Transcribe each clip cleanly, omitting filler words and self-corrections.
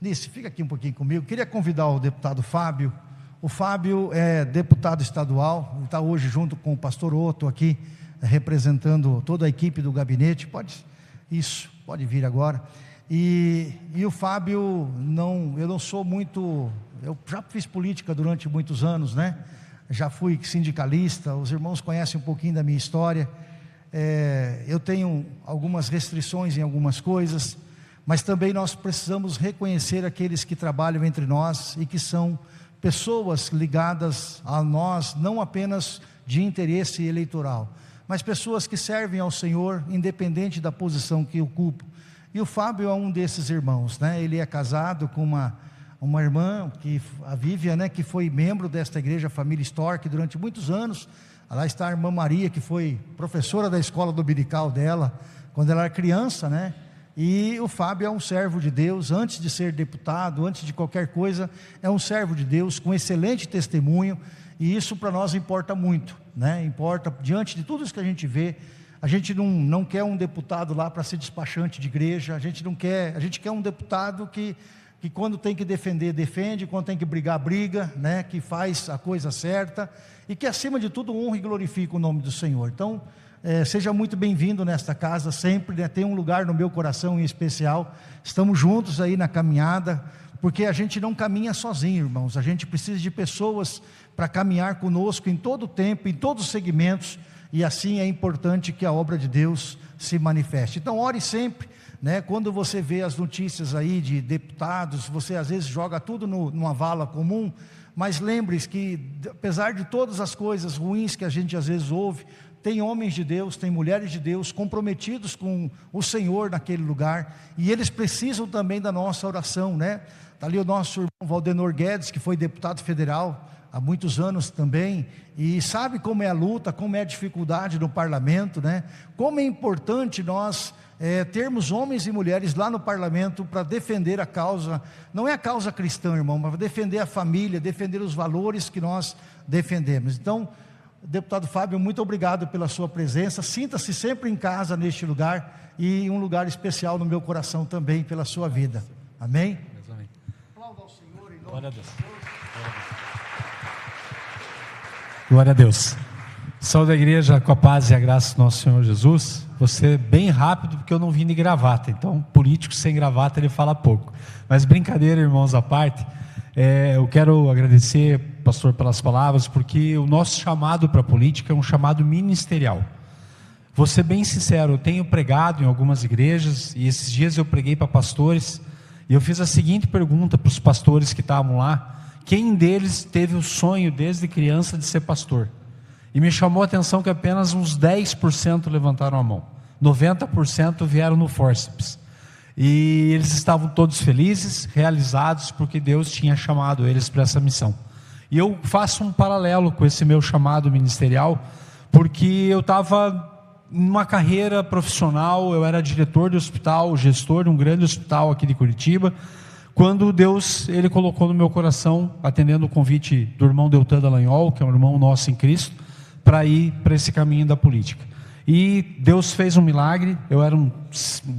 Nice, fica aqui um pouquinho comigo. Queria convidar o deputado Fábio. O Fábio é deputado estadual, está hoje junto com o pastor Otto aqui, representando toda a equipe do gabinete. Pode vir agora. E o Fábio, eu não sou muito, eu já fiz política durante muitos anos, né? Já fui sindicalista, os irmãos conhecem um pouquinho da minha história. Eu tenho algumas restrições em algumas coisas, mas também nós precisamos reconhecer aqueles que trabalham entre nós e que são pessoas ligadas a nós, não apenas de interesse eleitoral, mas pessoas que servem ao Senhor, independente da posição que ocupam. E o Fábio é um desses irmãos, né? Ele é casado com uma irmã, a Vívia, né? Que foi membro desta igreja, Família Stork, durante muitos anos. Lá está a irmã Maria, que foi professora da escola dominical dela, quando ela era criança, né? E o Fábio é um servo de Deus, antes de ser deputado, antes de qualquer coisa, é um servo de Deus, com excelente testemunho, e isso para nós importa muito, né? Importa, diante de tudo isso que a gente vê. A gente não quer um deputado lá para ser despachante de igreja, a gente quer um deputado que quando tem que defender, defende, quando tem que brigar, briga, né? Que faz a coisa certa, e que acima de tudo honra e glorifica o nome do Senhor. Então, seja muito bem-vindo nesta casa sempre, né? Tem um lugar no meu coração em especial. Estamos juntos aí na caminhada, porque a gente não caminha sozinho, irmãos. A gente precisa de pessoas para caminhar conosco em todo o tempo, em todos os segmentos, e assim é importante que a obra de Deus se manifeste. Então ore sempre, né? Quando você vê as notícias aí de deputados, você às vezes joga tudo numa vala comum, mas lembre-se que apesar de todas as coisas ruins que a gente às vezes ouve, tem homens de Deus, tem mulheres de Deus comprometidos com o Senhor naquele lugar, e eles precisam também da nossa oração, né? Está ali o nosso irmão Valdenor Guedes, que foi deputado federal há muitos anos também, e sabe como é a luta, como é a dificuldade no parlamento, né? Como é importante nós termos homens e mulheres lá no parlamento para defender a causa, não é a causa cristã, irmão, mas defender a família, defender os valores que nós defendemos. Então, deputado Fábio, muito obrigado pela sua presença, sinta-se sempre em casa neste lugar, e um lugar especial no meu coração também pela sua vida, amém? Aplauda ao Senhor em nome de Deus. Glória a Deus. Saúde a igreja com a paz e a graça do nosso Senhor Jesus. Você bem rápido, porque eu não vim de gravata, então político sem gravata ele fala pouco, mas brincadeira, irmãos à parte, eu quero agradecer, pastor, pelas palavras, porque o nosso chamado para a política é um chamado ministerial. Vou ser bem sincero, eu tenho pregado em algumas igrejas, e esses dias eu preguei para pastores, e eu fiz a seguinte pergunta para os pastores que estavam lá: quem deles teve o sonho desde criança de ser pastor? E me chamou a atenção que apenas uns 10% levantaram a mão, 90% vieram no fórceps, e eles estavam todos felizes, realizados, porque Deus tinha chamado eles para essa missão. E eu faço um paralelo com esse meu chamado ministerial, porque eu estava em uma carreira profissional, eu era diretor de hospital, gestor de um grande hospital aqui de Curitiba, quando Deus, Ele colocou no meu coração, atendendo o convite do irmão Deltan Dallagnol, que é um irmão nosso em Cristo, para ir para esse caminho da política. E Deus fez um milagre. Eu era um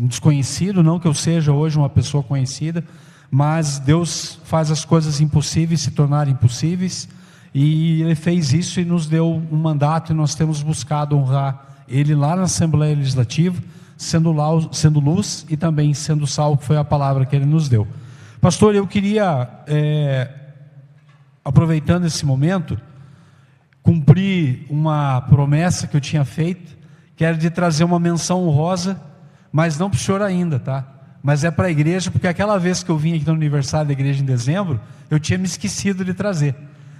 desconhecido, não que eu seja hoje uma pessoa conhecida, mas Deus faz as coisas impossíveis se tornarem possíveis, e Ele fez isso e nos deu um mandato, e nós temos buscado honrar Ele lá na Assembleia Legislativa, sendo luz e também sendo sal, que foi a palavra que Ele nos deu. Pastor, eu queria, aproveitando esse momento, cumprir uma promessa que eu tinha feito, que era de trazer uma menção honrosa, mas não para o senhor ainda, tá? Mas é para a igreja, porque aquela vez que eu vim aqui no aniversário da igreja em dezembro, eu tinha me esquecido de trazer.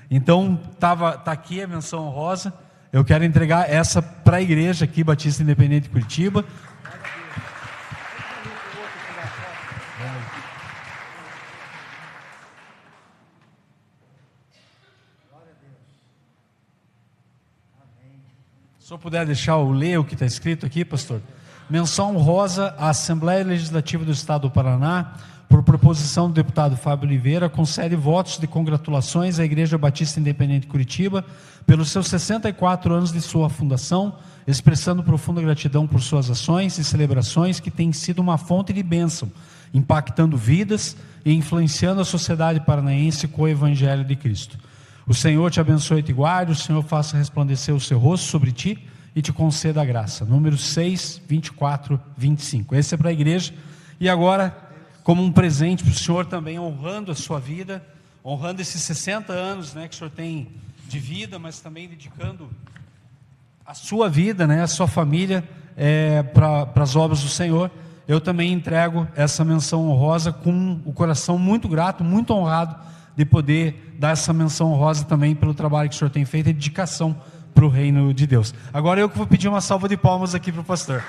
Então, tá aqui a menção honrosa, eu quero entregar essa para a igreja aqui, Batista Independente de Curitiba. Se eu puder deixar eu ler o que está escrito aqui, pastor. Menção honrosa à Assembleia Legislativa do Estado do Paraná, por proposição do deputado Fábio Oliveira, concede votos de congratulações à Igreja Batista Independente de Curitiba pelos seus 64 anos de sua fundação, expressando profunda gratidão por suas ações e celebrações que têm sido uma fonte de bênção, impactando vidas e influenciando a sociedade paranaense com o Evangelho de Cristo. O Senhor te abençoe e te guarde, o Senhor faça resplandecer o seu rosto sobre ti e te conceda a graça. Número 6, 24, 25. Esse é para a igreja. E agora, como um presente para o Senhor também, honrando a sua vida, honrando esses 60 anos, né, que o Senhor tem de vida, mas também dedicando a sua vida, né, a sua família para as obras do Senhor. Eu também entrego essa menção honrosa com o coração muito grato, muito honrado de poder dar essa menção honrosa também pelo trabalho que o Senhor tem feito e dedicação para o reino de Deus. Agora eu que vou pedir uma salva de palmas aqui para o pastor.